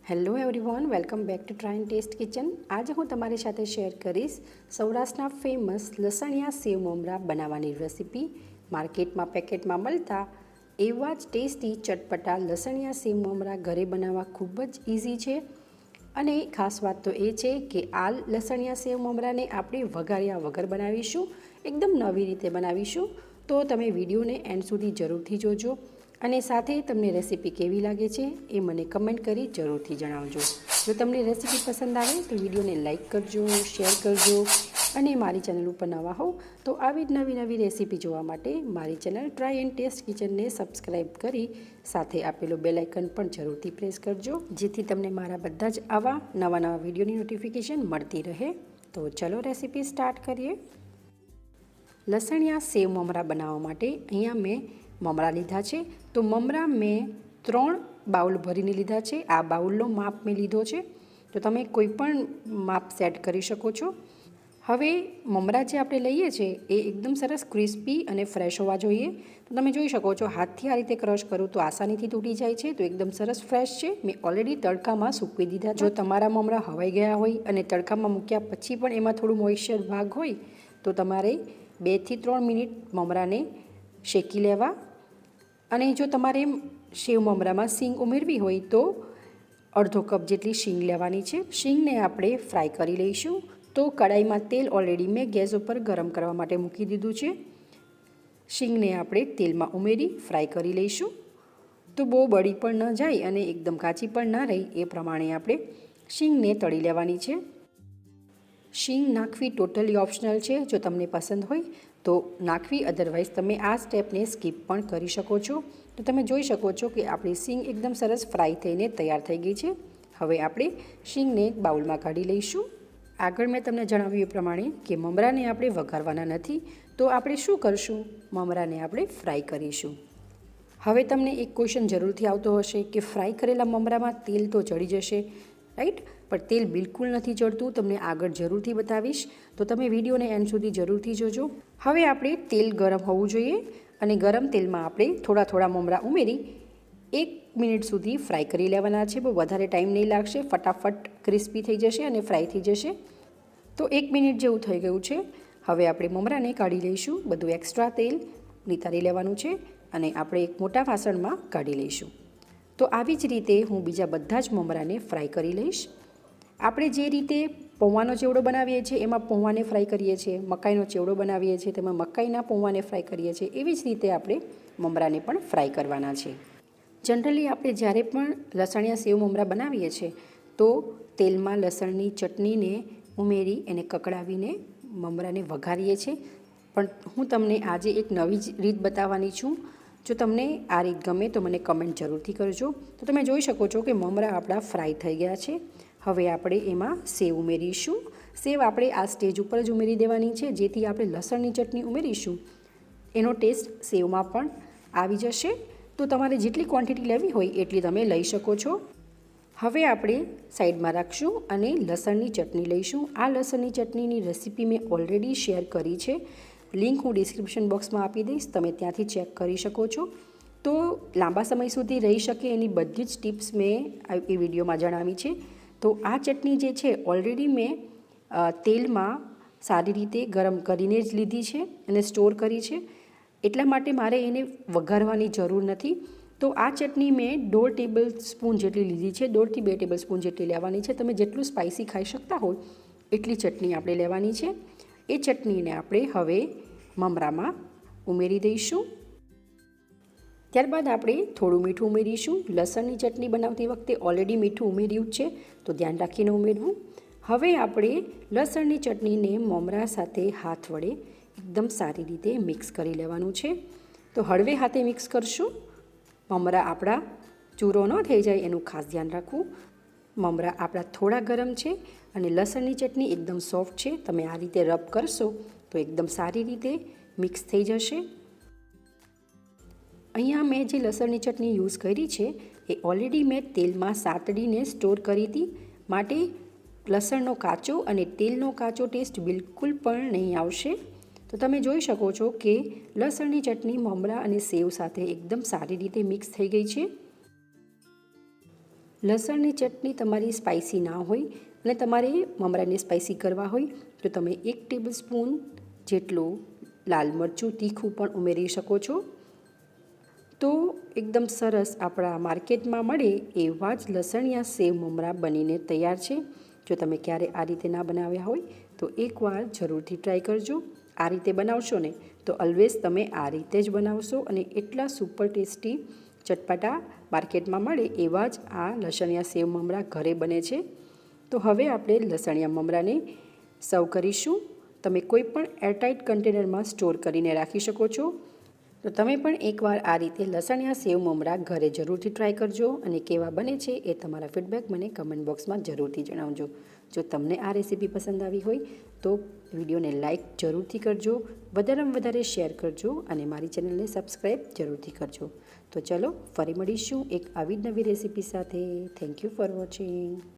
Hello everyone, welcome back to try and taste kitchen. આજે હું તમારી સાથે શેર કરીશ સૌરાષ્ટ્રના ફેમસ લસણિયા સેવ મમરા બનાવવાની રેસીપી। માર્કેટમાં પેકેટમાં મળતા એવા જ ટેસ્ટી ચટપટા લસણિયા સેવ મમરા ઘરે બનાવવા ખૂબ જ ઇઝી છે। અને ખાસ વાત તો એ છે કે આ લસણિયા સેવ મમરાને આપણે વઘાર્યા વગર બનાવીશું, એકદમ નવી રીતે બનાવીશું। તો તમે વિડીયોને એન્ડ સુધી જરૂરથી જોજો અને સાથે તમને રેસીપી કેવી લાગે છે એ મને કમેન્ટ કરી જરૂરથી જણાવજો। જો તમને રેસીપી પસંદ આવે તો વિડીયોને લાઇક કરજો, શેર કરજો અને મારી ચેનલ ઉપર નવા હો તો આવી જ નવી રેસીપી જોવા માટે મારી ચેનલ ટ્રાય એન્ડ ટેસ્ટ કિચનને સબસ્ક્રાઈબ કરી સાથે આપેલો બેલ આઇકન પણ જરૂરથી પ્રેસ કરજો, જેથી તમને મારા બધા જ આવા નવા વિડીયોની નોટિફિકેશન મળતી રહે। તો ચલો રેસીપી સ્ટાર્ટ કરીએ। લસણિયા સેવ મમરા બનાવવા માટે અહીંયા મેં મમરા લીધા છે। તો મમરા મેં 3 બાઉલ ભરીને લીધા છે। આ બાઉલનો માપ મેં લીધો છે, તો તમે કોઈ પણ માપ સેટ કરી શકો છો। હવે મમરા જે આપણે લઈએ છીએ એ એકદમ સરસ ક્રિસ્પી અને ફ્રેશ હોવા જોઈએ। તો તમે જોઈ શકો છો હાથથી આ રીતે ક્રશ કરું તો આસાનીથી તૂટી જાય છે। તો એકદમ સરસ ફ્રેશ છે। મેં ઓલરેડી તડકામાં સૂકવી દીધા। જો તમારા મમરા હવાઈ ગયા હોય અને તડકામાં મૂક્યા પછી પણ એમાં થોડું મોઇશ્ચર ભાગ હોય તો તમારે 2 થી 3 મિનિટ મમરાને શેકી લેવા। અને જો તમારે સેવ મમરામાં સીંગ ઉમેરવી હોય તો અડધો કપ જેટલી સીંગ લેવાની છે। સીંગને આપણે ફ્રાય કરી લઈશું। તો કડાઈમાં તેલ ઓલરેડી મેં ગેસ ઉપર ગરમ કરવા માટે મૂકી દીધું છે। સીંગને આપણે તેલમાં ઉમેરી ફ્રાય કરી લઈશું। તો બહુ બળી પણ ન જાય અને એકદમ કાચી પણ ના રહી એ પ્રમાણે આપણે સીંગને તળી લેવાની છે। સીંગ નાખવી ટોટલી ઓપ્શનલ છે। જો તમને પસંદ હોય તો નાખવી, અધરવાઇઝ તમે આ સ્ટેપને સ્કીપ પણ કરી શકો છો। તો તમે જોઈ શકો છો કે આપણી સીંગ એકદમ સરસ ફ્રાય થઈને તૈયાર થઈ ગઈ છે। હવે આપણે સીંગને એક બાઉલમાં કાઢી લઈશું। આગળ મેં તમને જણાવ્યું એ પ્રમાણે કે મમરાને આપણે વઘારવાના નથી, તો આપણે શું કરશું, મમરાને આપણે ફ્રાય કરીશું। હવે તમને એક ક્વેશ્ચન જરૂરથી આવતો હશે કે ફ્રાય કરેલા મમરામાં તેલ તો ચડી જશે, રાઈટ? પણ તેલ બિલકુલ નથી ચડતું, તમને આગળ જરૂરથી બતાવીશ, તો તમે વિડીયોને એન્ડ સુધી જરૂરથી જોજો। હવે આપણે તેલ ગરમ હોવું જોઈએ અને ગરમ તેલમાં આપણે થોડા મમરા ઉમેરી 1 મિનિટ સુધી ફ્રાય કરી લેવાના છે। બહુ વધારે ટાઈમ નહીં લાગશે, ફટાફટ ક્રિસ્પી થઈ જશે અને ફ્રાય થઈ જશે। તો 1 મિનિટ જેવું થઈ ગયું છે। હવે આપણે મમરાને કાઢી લઈશું, બધું એક્સ્ટ્રા તેલ નિતારી લેવાનું છે અને આપણે એક મોટા વાસણમાં કાઢી લઈશું। તો આવી જ રીતે હું બીજા બધા જ મમરાને ફ્રાય કરી લઈશ। આપણે જે રીતે પૌવાનો ચેવડો બનાવીએ છીએ એમાં પૌવાને ફ્રાય કરીએ છીએ, મકાઈનો ચેવડો બનાવીએ છીએ તેમાં મકાઈના પૌવાને ફ્રાય કરીએ છીએ, એવી જ રીતે આપણે મમરાને પણ ફ્રાય કરવાના છે। જનરલી આપણે જ્યારે પણ લસણિયા સેવ મમરા બનાવીએ છીએ તો તેલમાં લસણની ચટણીને ઉમેરી એને કકડાવીને મમરાને વઘારીએ છીએ, પણ હું તમને આજે એક નવી જ રીત બતાવવાની છું। જો તમને આ રીત ગમે તો મને કમેન્ટ જરૂરથી કરજો। તો તમે જોઈ શકો છો કે મમરા આપણા ફ્રાય થઈ ગયા છે। હવે આપણે એમાં સેવ ઉમેરીશું। સેવ આપણે આ સ્ટેજ ઉપર જ ઉમેરી દેવાની છે, જેથી આપણે લસણની ચટણી ઉમેરીશું એનો ટેસ્ટ સેવમાં પણ આવી જશે। તો તમારે જેટલી ક્વોન્ટિટી લેવી હોય એટલી તમે લઈ શકો છો। હવે આપણે સાઈડમાં રાખશું અને લસણની ચટણી લઈશું। આ લસણની ચટણીની રેસીપી મેં ઓલરેડી શેર કરી છે, લિંક હું ડિસ્ક્રિપ્શન બોક્સમાં આપી દઈશ, તમે ત્યાંથી ચેક કરી શકો છો। તો લાંબા સમય સુધી રહી શકે એની બધી જ ટિપ્સ મેં એ વિડીયોમાં જણાવી છે। તો આ ચટણી જે છે ઓલરેડી મેં તેલમાં સારી રીતે ગરમ કરીને જ લીધી છે અને સ્ટોર કરી છે, એટલા માટે મારે એને વઘારવાની જરૂર નથી। તો આ ચટણી મેં 1.5 ટેબલ સ્પૂન જેટલી લીધી છે, 1.5 થી 2 ટેબલ સ્પૂન જેટલી લેવાની છે। તમે જેટલું સ્પાઇસી ખાઈ શકતા હોય એટલી ચટણી આપણે લેવાની છે। એ ચટણીને આપણે હવે મમરામાં ઉમેરી દઈશું। ત્યારબાદ આપણે થોડું મીઠું ઉમેરીશું। લસણની ચટણી બનાવતી વખતે ઓલરેડી મીઠું ઉમેર્યું જ છે, તો ધ્યાન રાખીને ઉમેરવું। હવે આપણે લસણની ચટણીને મમરા સાથે હાથ વડે એકદમ સારી રીતે મિક્સ કરી લેવાનું છે। તો હળવે હાથે મિક્સ કરશું, મમરા આપણા ચૂરો ન થઈ જાય એનું ખાસ ધ્યાન રાખવું। મમરા આપણા થોડા ગરમ છે અને લસણની ચટણી એકદમ સોફ્ટ છે, તમે આ રીતે રબ કરશો તો એકદમ સારી રીતે મિક્સ થઈ જશે। અહીંયા મેં જે લસણની ચટણી યુઝ કરી છે એ ઓલરેડી મેં તેલમાં સાતડીને સ્ટોર કરી હતી, માટે લસણનો કાચો અને તેલનો કાચો ટેસ્ટ બિલકુલ પણ નહીં આવશે। તો તમે જોઈ શકો છો કે લસણની ચટણી મમરા અને સેવ સાથે એકદમ સારી રીતે મિક્સ થઈ ગઈ છે। લસણની ચટણી તમારી સ્પાઇસી ના હોય અને તમારે મમરાને સ્પાઇસી કરવા હોય તો તમે 1 ટેબલસ્પૂન જેટલું લાલ મરચું તીખું પણ ઉમેરી શકો છો. તો એકદમ સરસ આપણા માર્કેટમાં મળે એવા જ લસણિયા સેવ મમરા બનીને તૈયાર છે. જો તમે ક્યારે આ રીતે ના બનાવ્યા હોય તો એકવાર જરૂરથી ટ્રાય કરજો. આ રીતે બનાવશો ને તો ઓલવેઝ તમે આ રીતે જ બનાવશો અને એટલા સુપર ટેસ્ટી ચટપટા માર્કેટમાં મળે એવા જ આ લસણિયા સેવ મમરા ઘરે બને છે. તો હવે આપણે લસણિયા મમરાને સર્વ કરીશું. તમે કોઈ પણ એરટાઇટ કન્ટેનરમાં સ્ટોર કરીને રાખી શકો છો. તો તમે પણ એકવાર આ રીતે લસણિયા સેવ મમરા ઘરે જરૂરથી ટ્રાય કરજો અને કેવા બને છે એ તમારા ફીડબેક મને કમેન્ટ બોક્સમાં જરૂરથી જણાવજો. જો તમને આ રેસીપી પસંદ આવી હોય તો વિડીયોને લાઇક જરૂરથી કરજો, વધારેમાં વધારે શેર કરજો અને મારી ચેનલને સબસ્ક્રાઈબ જરૂરથી કરજો. તો ચલો ફરી મળીશું એક આવી જ નવી રેસીપી સાથે. Thank you for watching.